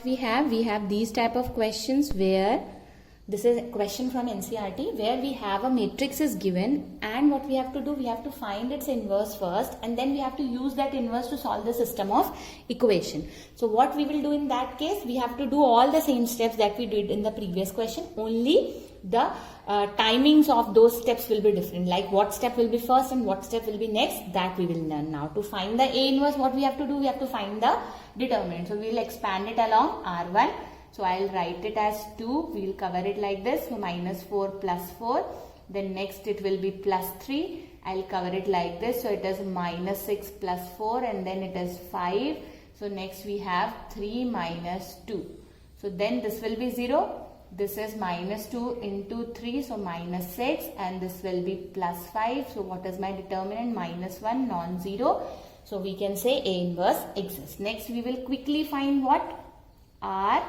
what we have? We have these type of questions where this is a question from NCERT where we have a matrix is given, and what we have to do, we have to find its inverse first, and then we have to use that inverse to solve the system of equation. So what we will do in that case, we have to do all the same steps that we did in the previous question, only the timings of those steps will be different, like what step will be first and what step will be next, that we will learn now. To find the A inverse, what we have to do, we have to find the determinant. So we will expand it along R1. So I'll write it as 2. We will cover it like this. So minus 4 plus 4. Then next it will be plus 3. I'll cover it like this. So it is minus 6 plus 4, and then it is 5. So next we have 3 minus 2. So then this will be 0. This is minus 2 into 3. So minus 6, and this will be plus 5. So what is my determinant? Minus 1, non-zero. So we can say A inverse exists. Next we will quickly find what? R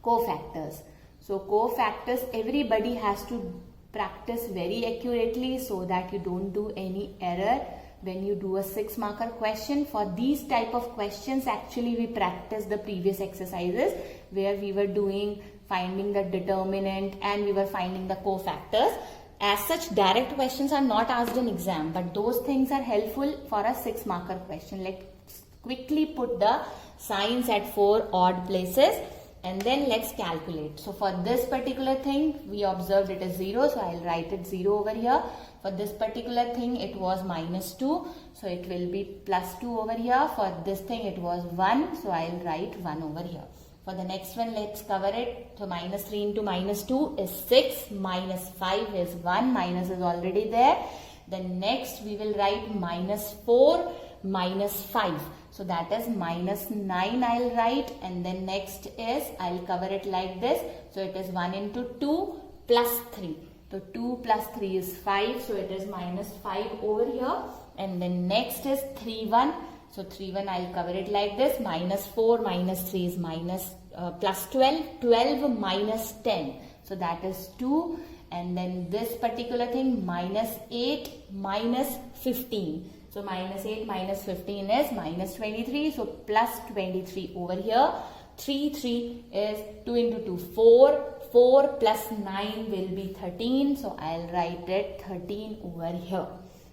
cofactors. So cofactors, everybody has to practice very accurately so that you don't do any error when you do a 6-marker question. For these type of questions, actually we practice the previous exercises where we were doing finding the determinant and we were finding the cofactors. As such, direct questions are not asked in exam, but those things are helpful for a 6-marker question. Like quickly put the signs at 4 odd places, and then let's calculate. So for this particular thing, we observed it is 0. So I'll write it 0 over here. For this particular thing, it was minus 2. So it will be plus 2 over here. For this thing, it was 1. So I'll write 1 over here. For the next one, let's cover it. So minus 3 into minus 2 is 6. Minus 5 is 1. Minus is already there. Then next, we will write minus 4 minus 5. So that is minus 9 I'll write, and then next is I'll cover it like this. So it is 1 into 2 plus 3. So 2 plus 3 is 5. So it is minus 5 over here. And then next is 3, 1. So 3, 1 I'll cover it like this. Minus 4 minus 3 is minus plus 12. 12 minus 10. So that is 2. And then this particular thing, minus 8 minus 15. So minus 8 minus 15 is minus 23. So plus 23 over here. 3 is 2 into 2, 4. 4 plus 9 will be 13. So I'll write it 13 over here.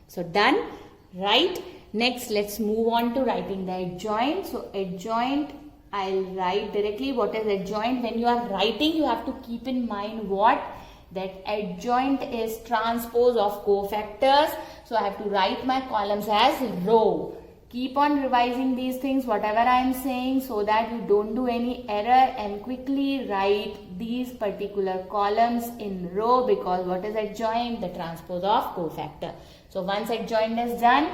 So done, right? Next, let's move on to writing the adjoint. So adjoint, I'll write directly what is adjoint. When you are writing, you have to keep in mind what? That adjoint is transpose of cofactors. So I have to write my columns as row. Keep on revising these things, whatever I am saying, so that you don't do any error, and quickly write these particular columns in row, because what is adjoint? The transpose of cofactor. So once adjoint is done,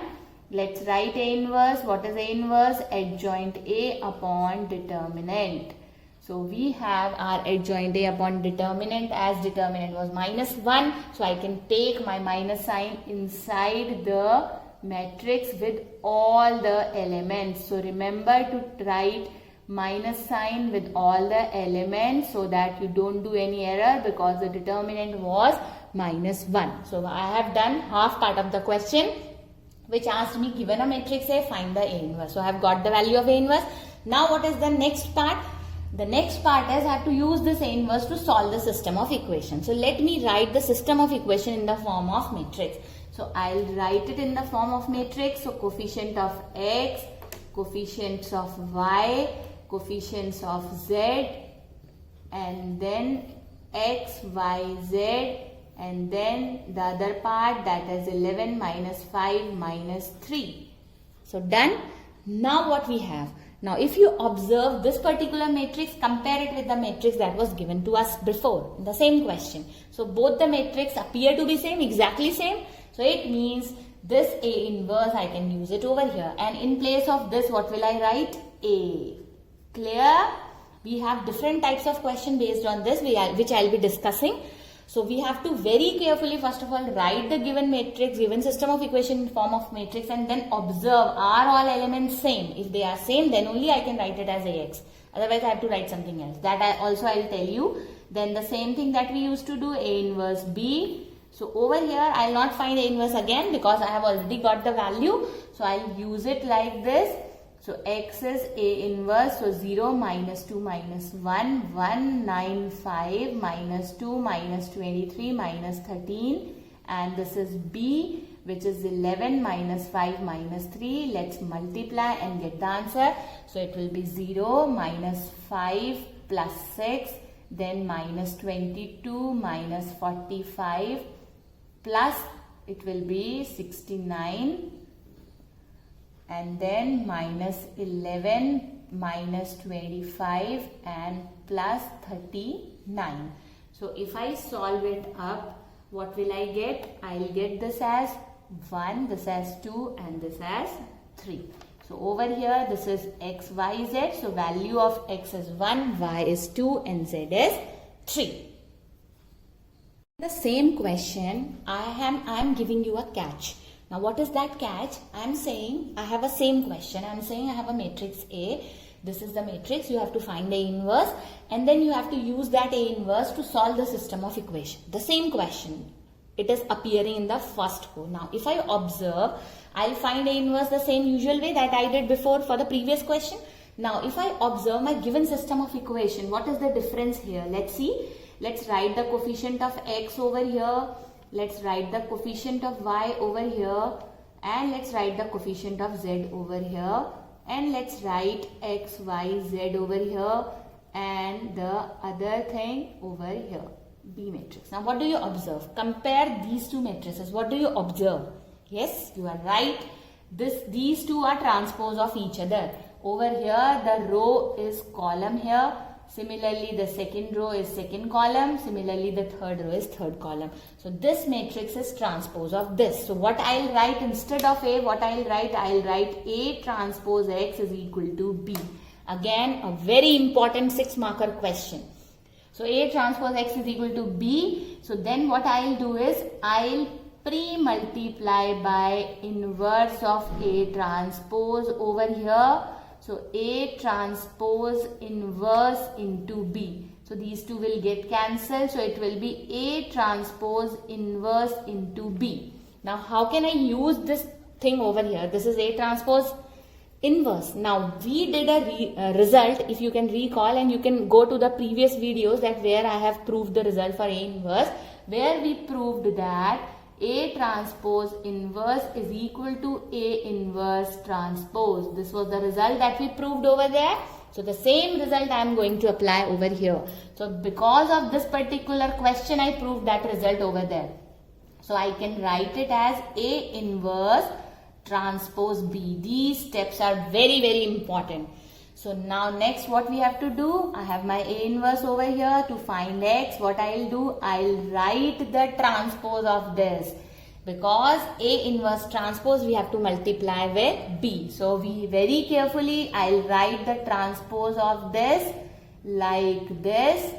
let's write A inverse. What is A inverse? Adjoint A upon determinant. So we have our adjoint A upon determinant, as determinant was minus 1. So I can take my minus sign inside the matrix with all the elements. So remember to write minus sign with all the elements so that you don't do any error, because the determinant was minus 1. So I have done half part of the question, which asked me, given a matrix A, find the A inverse. So I have got the value of A inverse. Now what is the next part? The next part is I have to use this A inverse to solve the system of equation. So let me write the system of equation in the form of matrix. So I'll write it in the form of matrix. So coefficient of x, coefficients of y, coefficients of z, and then x, y, z, and then the other part, that is 11 minus 5 minus 3. So done. Now what we have? Now if you observe this particular matrix, compare it with the matrix that was given to us before in the same question. So both the matrix appear to be same, exactly same. So it means this A inverse, I can use it over here. And in place of this, what will I write? A. Clear? We have different types of question based on this, which I'll be discussing. So we have to very carefully, first of all, write the given matrix, given system of equation in form of matrix, and then observe, are all elements same? If they are same, then only I can write it as AX. Otherwise, I have to write something else. That I'll tell you. Then the same thing that we used to do, A inverse B. So over here, I'll not find A inverse again because I have already got the value. So I'll use it like this. So x is A inverse. So 0 minus 2 minus 1, 195 minus 2 minus 23 minus 13. And this is B, which is 11 minus 5 minus 3. Let's multiply and get the answer. So it will be 0 minus 5 plus 6, then minus 22 minus 45 plus it will be 69, and then minus 11 minus 25 and plus 39. So if I solve it up, what will I get? I'll get this as 1, this as 2 and this as 3. So over here this is x, y, z. So value of x is 1, y is 2 and z is 3. The same question, I am giving you a catch. Now what is that catch? I am saying I have a same question. I am saying I have a matrix A. This is the matrix. You have to find A inverse and then you have to use that A inverse to solve the system of equation. The same question. It is appearing in the first row. Now if I observe, I'll find A inverse the same usual way that I did before for the previous question. Now if I observe my given system of equation, what is the difference here? Let's see. Let's write the coefficient of x over here. Let's write the coefficient of y over here. And let's write the coefficient of z over here. And let's write x, y, z over here. And the other thing over here. B matrix. Now what do you observe? Compare these two matrices. What do you observe? Yes, you are right. These two are transpose of each other. Over here the row is column here. Similarly the second row is second column. Similarly the third row is third column. So this matrix is transpose of this. So what I'll write instead of A, I'll write A transpose X is equal to B. Again a very important 6-marker question. So A transpose X is equal to B. So then what I'll do is I'll pre-multiply by inverse of A transpose over here. So A transpose inverse into B. So these two will get cancelled. So it will be A transpose inverse into B. Now how can I use this thing over here? This is A transpose inverse. Now we did a result, if you can recall, and you can go to the previous videos that where I have proved the result for A inverse, where we proved that A transpose inverse is equal to A inverse transpose. This was the result that we proved over there. So the same result I am going to apply over here. So because of this particular question, I proved that result over there. So I can write it as A inverse transpose B. These steps are very, very important. So now next what we have to do, I have my A inverse over here. To find X, what I'll do, I'll write the transpose of this. Because A inverse transpose we have to multiply with B. So we very carefully, I'll write the transpose of this like this.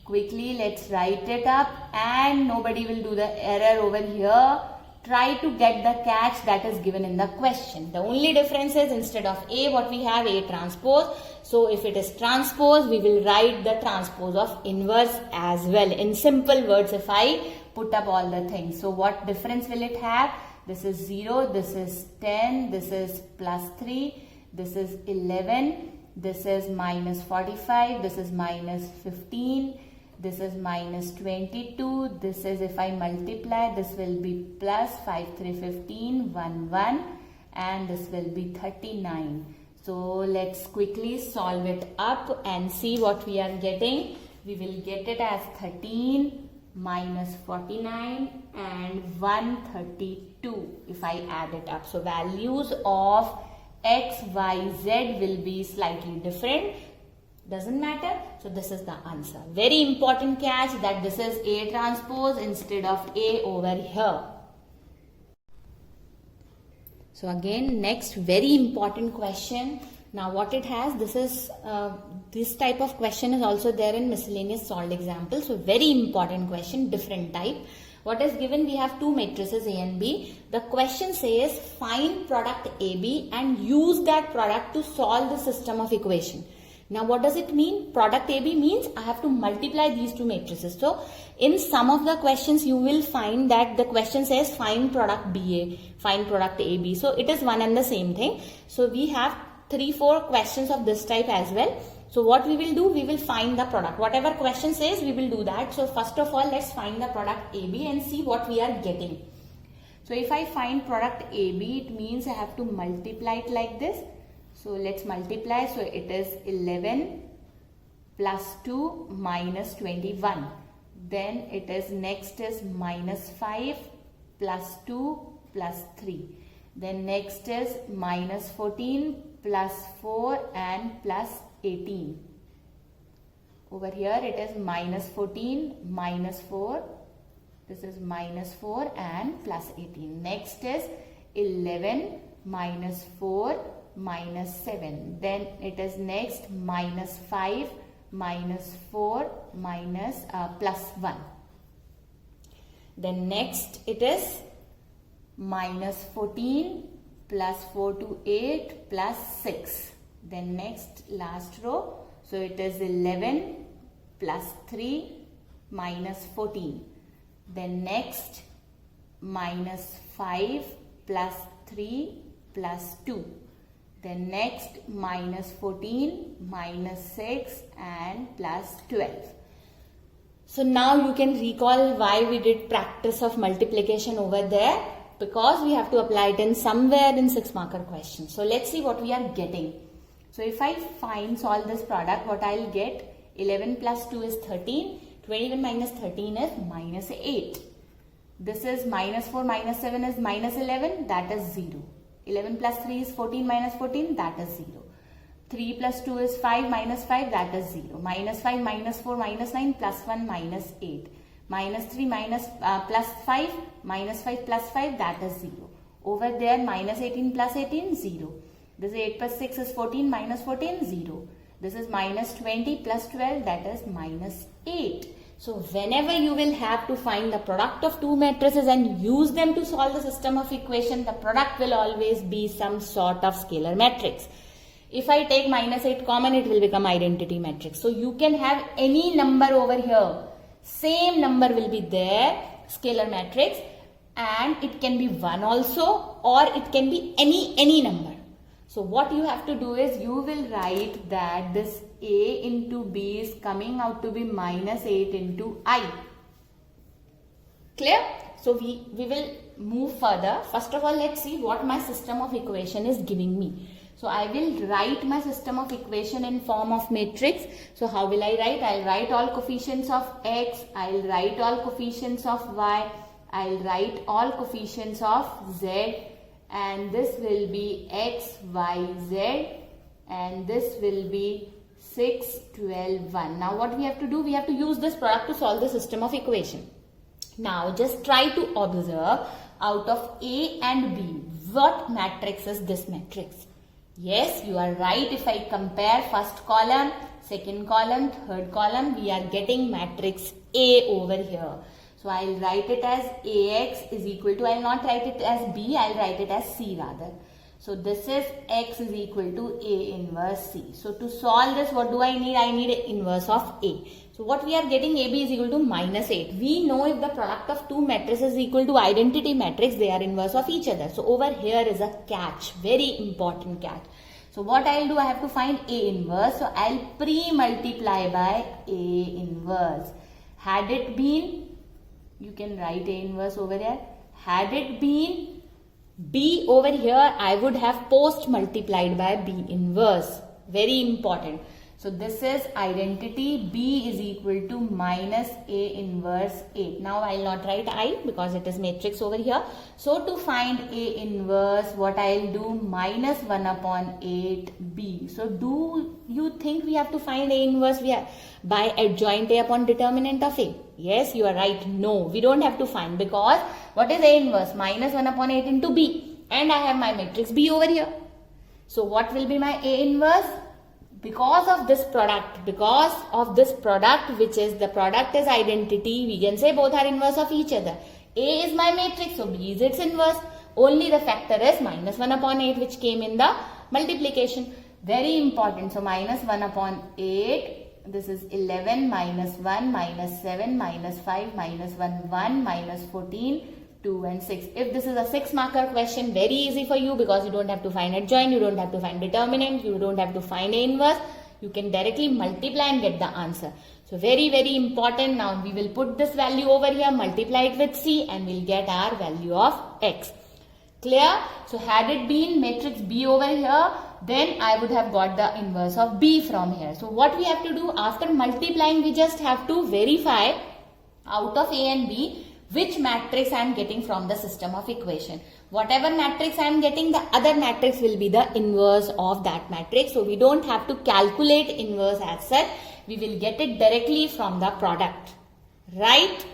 Quickly let's write it up and nobody will do the error over here. Try to get the catch that is given in the question. The only difference is instead of A, what we have A transpose. So if it is transpose, we will write the transpose of inverse as well. In simple words, if I put up all the things. So what difference will it have? This is 0, this is 10, this is plus 3, this is 11, this is minus 45, this is minus 15. This is minus 22. This is, if I multiply, this will be plus 5, 3, 15, 1, 1. And this will be 39. So let's quickly solve it up and see what we are getting. We will get it as 13 minus 49 and 132 if I add it up. So values of x, y, z will be slightly different. Doesn't matter. So this is the answer. Very important catch that this is A transpose instead of A over here. So again, next very important question. Now what it has, this is this type of question is also there in miscellaneous solved example. So very important question, different type. What is given? We have two matrices A and B. The question says find product AB and use that product to solve the system of equation. Now what does it mean? Product AB means I have to multiply these two matrices. So in some of the questions you will find that the question says find product BA, find product AB. So it is one and the same thing. So we have 3-4 questions of this type as well. So what we will do, we will find the product. Whatever question says, we will do that. So first of all, let's find the product AB and see what we are getting. So if I find product AB, it means I have to multiply it like this. So let's multiply. So it is 11 plus 2 minus 21. Then it is next is minus 5 plus 2 plus 3. Then next is minus 14 plus 4 and plus 18. Over here it is minus 14 minus 4. This is minus 4 and plus 18. Next is 11 minus 4 minus 7. Then it is next minus 5 minus 4 minus plus 1. Then next it is minus 14 plus 4 to 8 plus 6. Then next last row. So it is 11 plus 3 minus 14. Then next minus 5 plus 3 plus 2. Then next minus 14 minus 6 and plus 12. So now you can recall why we did practice of multiplication over there, because we have to apply it in somewhere in 6-marker question. So let's see what we are getting. So if I solve this product, what I'll get, 11 plus 2 is 13, 21 minus 13 is minus 8. This is minus 4 minus 7 is minus 11, that is 0. 11 plus 3 is 14 minus 14, that is 0. 3 plus 2 is 5 minus 5, that is 0. Minus 5 minus 4 minus 9 plus 1 minus 8. Minus 3 minus plus 5 minus 5 plus 5, that is 0. Over there minus 18 plus 18, 0. This is 8 plus 6 is 14 minus 14, 0. This is minus 20 plus 12, that is minus 8. So whenever you will have to find the product of two matrices and use them to solve the system of equation, the product will always be some sort of scalar matrix. If I take minus 8 common, it will become identity matrix. So you can have any number over here. Same number will be there, scalar matrix, and it can be 1 also, or it can be any number. So what you have to do is you will write that this A into B is coming out to be minus 8 into I. Clear? So we will move further. First of all, let's see what my system of equation is giving me. So I will write my system of equation in form of matrix. So how will I write? I'll write all coefficients of x, I'll write all coefficients of y, I'll write all coefficients of z, and this will be x, y, z, and this will be 6, 12, 1. Now what we have to do? We have to use this product to solve the system of equation. Now just try to observe out of A and B, what matrix is this matrix? Yes, you are right. If I compare first column, second column, third column, we are getting matrix A over here. So I will write it as AX is equal to, I will not write it as B, I will write it as C rather. So this is X is equal to A inverse C. So to solve this, what do I need? I need a inverse of A. So what we are getting, AB is equal to minus 8. We know if the product of two matrices is equal to identity matrix, they are inverse of each other. So over here is a catch, very important catch. So what I will do, I have to find A inverse. So I will pre-multiply by A inverse. Had it been, you can write A inverse over there. Had it been B over here, I would have post multiplied by B inverse. Very important. So this is identity. B is equal to minus A inverse 8. Now I will not write I because it is matrix over here. So to find A inverse, what I will do? Minus 1 upon 8 B. So do you think we have to find A inverse by adjoint A upon determinant of A? Yes, you are right. No, we don't have to find, because what is A inverse? Minus 1 upon 8 into B. And I have my matrix B over here. So what will be my A inverse? Because of this product, which is the product is identity, we can say both are inverse of each other. A is my matrix, so B is its inverse. Only the factor is minus 1 upon 8, which came in the multiplication. Very important. So minus 1 upon 8, this is 11 minus 1 minus 7 minus 5 minus 1, 1 minus 14 2 and 6. If this is a 6 marker question, very easy for you because you don't have to find adjoint, you don't have to find determinant, you don't have to find inverse. You can directly multiply and get the answer. So very, very important. Now we will put this value over here, multiply it with C and we'll get our value of X. Clear? So had it been matrix B over here, then I would have got the inverse of B from here. So what we have to do after multiplying, we just have to verify out of A and B which matrix I am getting from the system of equation. Whatever matrix I am getting, the other matrix will be the inverse of that matrix. So we don't have to calculate inverse as such. We will get it directly from the product. Right?